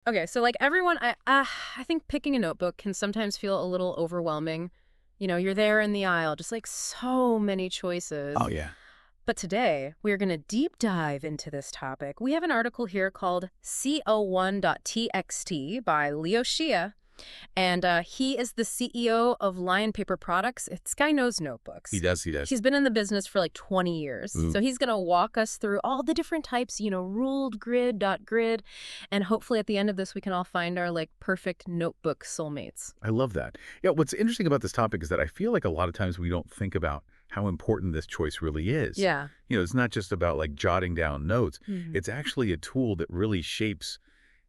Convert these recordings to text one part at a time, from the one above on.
Okay, so like everyone, I think picking a notebook can sometimes feel a little overwhelming. You know, you're there in the aisle, just like so many choices. Oh, yeah. But today, we're going to deep dive into this topic. We have an article here called CO1.txt by Leo Shia, and he is the CEO of Lion Paper Products. This guy knows He notebooks. does, he does. He's been in the business for like 20 years. Ooh, So he's going to walk us through all the different types, ruled grid, dot grid, and hopefully at the end of this we can all find our like perfect notebook soulmates. I love that. Yeah, what's interesting about this topic is that I feel like a lot of times we don't think about how important this choice really is. Yeah. It's not just about like jotting down notes. Mhm. It's actually a tool that really shapes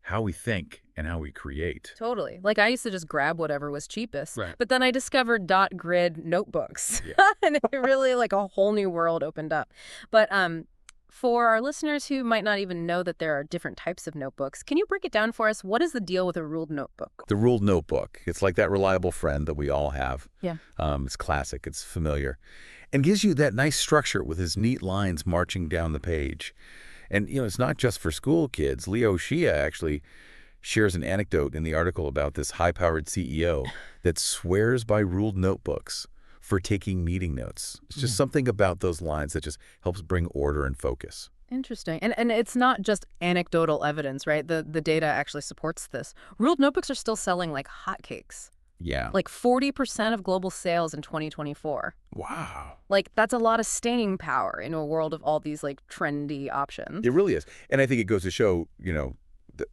how we think and how we create. Totally. Like I used to just grab whatever was cheapest, Right. but then I discovered dot grid notebooks Yeah. and it really like a whole new world opened up. But for our listeners who might not even know that there are different types of notebooks, can you break it down for us? What is the deal with a ruled notebook? The ruled notebook. It's like that reliable friend that we all have. Yeah. It's classic. It's familiar. And gives you that nice structure with his neat lines marching down the page. And, it's not just for school kids. Leo Shia actually shares an anecdote in the article about this high-powered CEO that swears by ruled notebooks for taking meeting notes. It's just something about those lines that just helps bring order and focus. Interesting. And it's not just anecdotal evidence, right? The data actually supports this. Ruled notebooks are still selling like hotcakes. Yeah. Like 40% of global sales in 2024. Wow. Like that's a lot of staying power in a world of all these like trendy It options. really is. And I think it goes to show, the,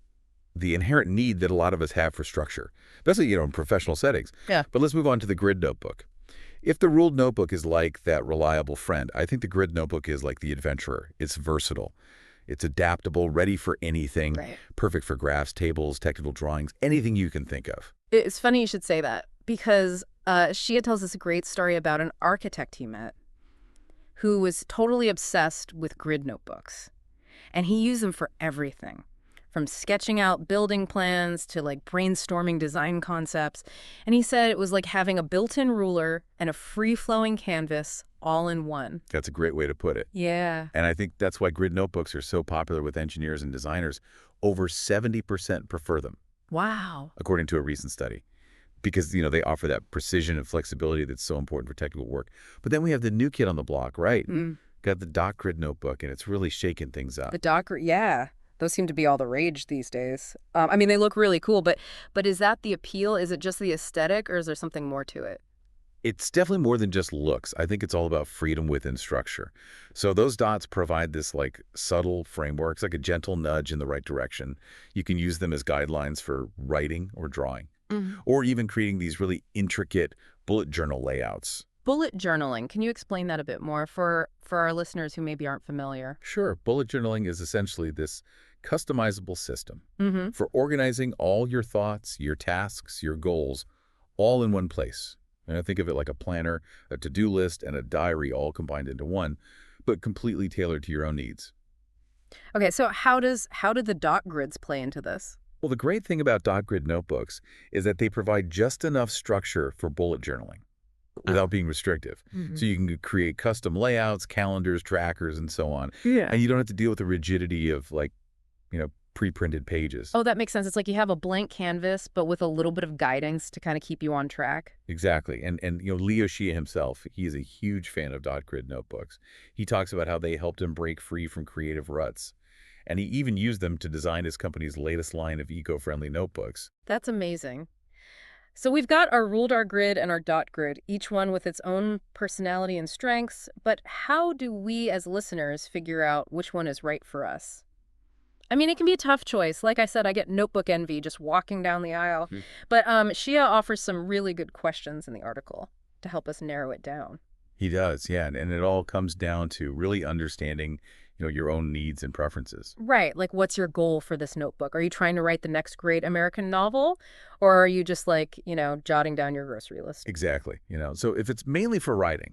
the inherent need that a lot of us have for structure, especially, in professional settings. Yeah. But let's move on to the grid notebook. If the ruled notebook is like that reliable friend, I think the grid notebook is like the adventurer. It's versatile. It's adaptable, ready for anything, Right. perfect for graphs, tables, technical drawings, anything you can think of. It's funny you should say that because Shia tells us a great story about an architect he met who was totally obsessed with grid notebooks. And he used them for everything from sketching out building plans to like brainstorming design concepts. And he said it was like having a built-in ruler and a free-flowing canvas all in one. That's a great way to put it. Yeah. And I think that's why grid notebooks are so popular with engineers and designers. Over 70% prefer them, Wow. according to a recent study, because, they offer that precision and flexibility that's so important for technical work. But then we have the new kid on the block, right? Mm. Got the dot grid notebook, and it's really shaking things up. The Docker, yeah. Those seem to be all the rage these days. I mean, they look really cool, but is that the appeal? Is it just the aesthetic, or is there something more to it? It's definitely more than just looks. I think it's all about freedom within structure. So those dots provide this like subtle framework. It's like a gentle nudge in the right direction. You can use them as guidelines for writing or drawing, Mhm. or even creating these really intricate bullet journal layouts. Bullet journaling. Can you explain that a bit more for our listeners who maybe aren't familiar? Sure, bullet journaling is essentially this customizable system Mm-hmm. for organizing all your thoughts, your tasks, your goals, all in one place. And I think of it like a planner, a to-do list, and a diary all combined into one, but completely tailored to your own needs. Okay, so how did the dot grids play into this? Well, the great thing about dot grid notebooks is that they provide just enough structure for bullet journaling without being restrictive. Hmm. So you can create custom layouts, calendars, trackers, and so on. Yeah. And you don't have to deal with the rigidity of like, pre-printed pages. Oh, that makes sense. It's like you have a blank canvas, but with a little bit of guidance to kind of keep you on track. Exactly. And Leo Shia himself, he is a huge fan of dot grid notebooks. He talks about how they helped him break free from creative ruts. And he even used them to design his company's latest line of eco-friendly notebooks. That's amazing. So we've got our ruled our grid and our dot grid, each one with its own personality and strengths. But how do we as listeners figure out which one is right for us? I mean, it can be a tough choice. Like I said, I get notebook envy just walking down the aisle. Hmm. But Shia offers some really good questions in the article to help us narrow it down. He does, yeah. And it all comes down to really understanding, your own needs and preferences. Right. Like, what's your goal for this notebook? Are you trying to write the next great American novel? Or are you just like, jotting down your grocery list? Exactly. So if it's mainly for writing,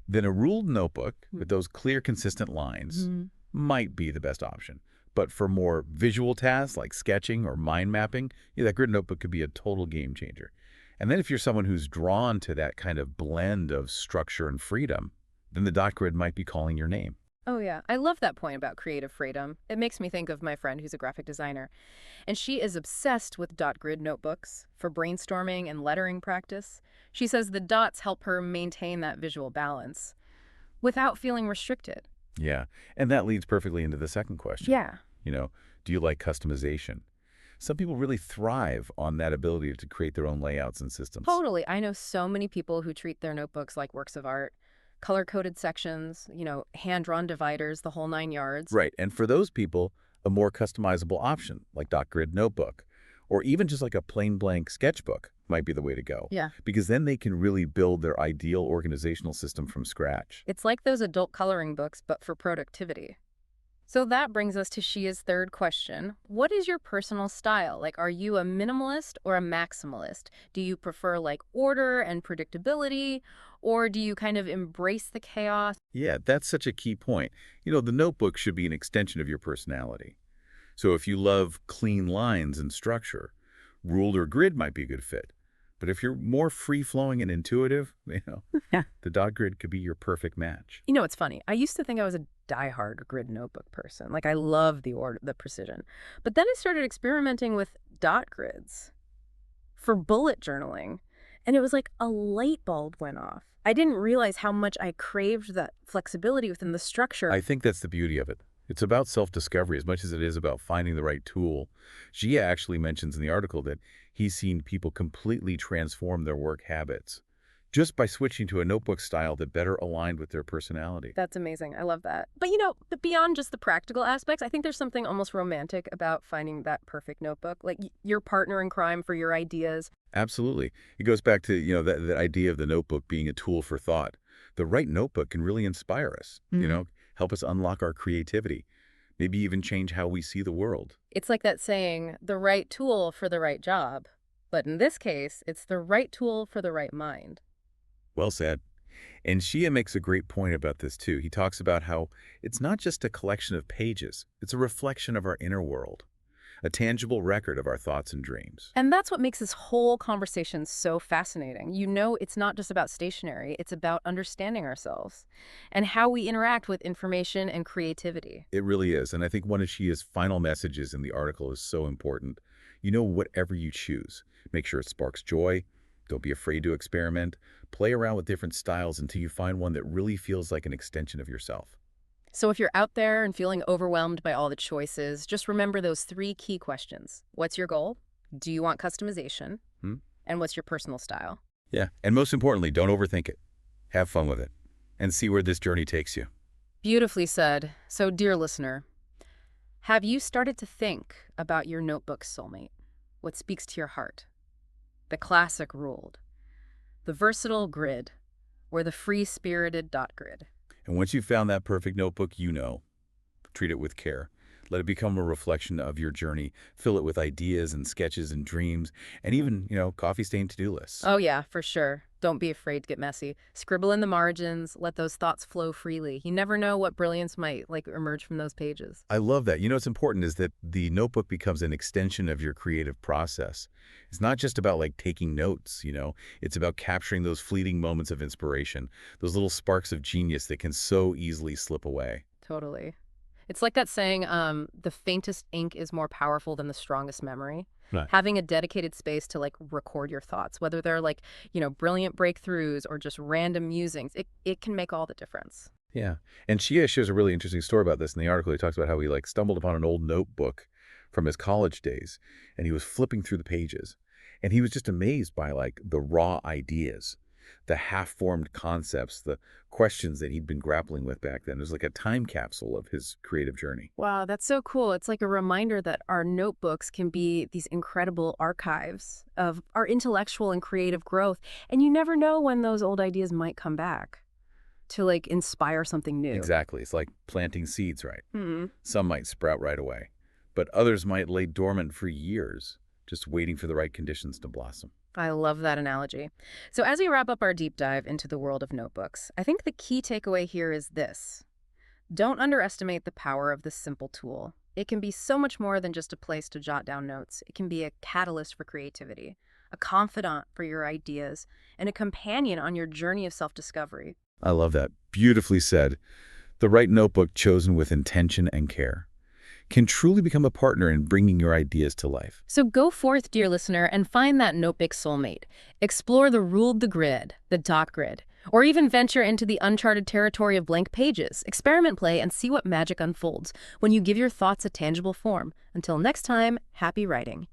then a ruled notebook with those clear, consistent lines Mhm. might be the best option. But for more visual tasks like sketching or mind mapping, that grid notebook could be a total game changer. And then if you're someone who's drawn to that kind of blend of structure and freedom, then the dot grid might be calling your name. Oh, yeah. I love that point about creative freedom. It makes me think of my friend who's a graphic designer, and she is obsessed with dot grid notebooks for brainstorming and lettering practice. She says the dots help her maintain that visual balance without feeling restricted. Yeah, and that leads perfectly into the second question. Yeah, You know, do you like customization? Some people really thrive on that ability to create their own layouts and systems. totally. I know so many people who treat their notebooks like works of art, color-coded sections, hand-drawn dividers, the whole nine yards. Right, and for those people, a more customizable option, like Dot Grid Notebook, or even just like a plain blank sketchbook might be the way to go, Yeah. because then they can really build their ideal organizational system from scratch. It's like those adult coloring books, but for productivity. So that brings us to Shia's third question. What is your personal style? Like, are you a minimalist or a maximalist? Do you prefer like order and predictability, or do you kind of embrace the chaos? Yeah, that's such a key point. The notebook should be an extension of your personality. So if you love clean lines and structure, ruled or grid might be a good fit. But if you're more free-flowing and intuitive, Yeah. the dot grid could be your perfect match. It's funny. I used to think I was a diehard grid notebook person. Like I love the order, the precision. But then I started experimenting with dot grids for bullet journaling, and it was like a light bulb went off. I didn't realize how much I craved that flexibility within the structure. I think that's the beauty of it. It's about self-discovery as much as it is about finding the right tool. Gia actually mentions in the article that he's seen people completely transform their work habits just by switching to a notebook style that better aligned with their personality. That's amazing. I love that. But beyond just the practical aspects, I think there's something almost romantic about finding that perfect notebook, like your partner in crime for your ideas. Absolutely. It goes back to, that idea of the notebook being a tool for thought. The right notebook can really inspire us, help us unlock our creativity, maybe even change how we see the world. It's like that saying, the right tool for the right job. But in this case, it's the right tool for the right mind. Well said. And Shia makes a great point about this too. He talks about how it's not just a collection of pages, it's a reflection of our inner world, a tangible record of our thoughts and dreams. And that's what makes this whole conversation so fascinating. It's not just about stationery, it's about understanding ourselves and how we interact with information and creativity. It really is. And I think one of Shia's final messages in the article is so important. Whatever you choose, make sure it sparks joy. Don't be afraid to experiment. Play around with different styles until you find one that really feels like an extension of yourself. So if you're out there and feeling overwhelmed by all the choices, just remember those three key questions. What's your goal? Do you want customization? Hmm? And what's your personal style? Yeah. And most importantly, don't overthink it. Have fun with it and see where this journey takes you. Beautifully said. So, dear listener, have you started to think about your notebook soulmate? What speaks to your heart? The classic ruled, the versatile grid, or the free-spirited dot grid? And once you've found that perfect notebook, treat it with care. Let it become a reflection of your journey. Fill it with ideas and sketches and dreams, and even, coffee-stained to-do lists. Oh, yeah, for sure. Don't be afraid to get messy. Scribble in the margins. Let those thoughts flow freely. You never know what brilliance might emerge from those pages. I love that. What's important is that the notebook becomes an extension of your creative process. It's not just about taking notes, it's about capturing those fleeting moments of inspiration, those little sparks of genius that can so easily slip away. Totally. It's like that saying, the faintest ink is more powerful than the strongest memory. Right. Having a dedicated space to record your thoughts, whether they're brilliant breakthroughs or just random musings, it can make all the difference. Yeah. And Shia shares a really interesting story about this in the article. He talks about how he stumbled upon an old notebook from his college days, and he was flipping through the pages, and he was just amazed by the raw ideas, the half-formed concepts, the questions that he'd been grappling with back then. It was like a time capsule of his creative journey. Wow, that's so cool. It's like a reminder that our notebooks can be these incredible archives of our intellectual and creative growth. And you never know when those old ideas might come back to inspire something new. Exactly. It's like planting seeds, right? Hmm. Some might sprout right away, but others might lay dormant for years, just waiting for the right conditions to blossom. I love that analogy. So as we wrap up our deep dive into the world of notebooks, I think the key takeaway here is this. Don't underestimate the power of this simple tool. It can be so much more than just a place to jot down notes. It can be a catalyst for creativity, a confidant for your ideas, and a companion on your journey of self-discovery. I love that. Beautifully said. The right notebook chosen with intention and care can truly become a partner in bringing your ideas to life. So go forth, dear listener, and find that notebook soulmate. Explore the ruled the grid, the dot grid, or even venture into the uncharted territory of blank pages. Experiment, play, and see what magic unfolds when you give your thoughts a tangible form. Until next time, happy writing.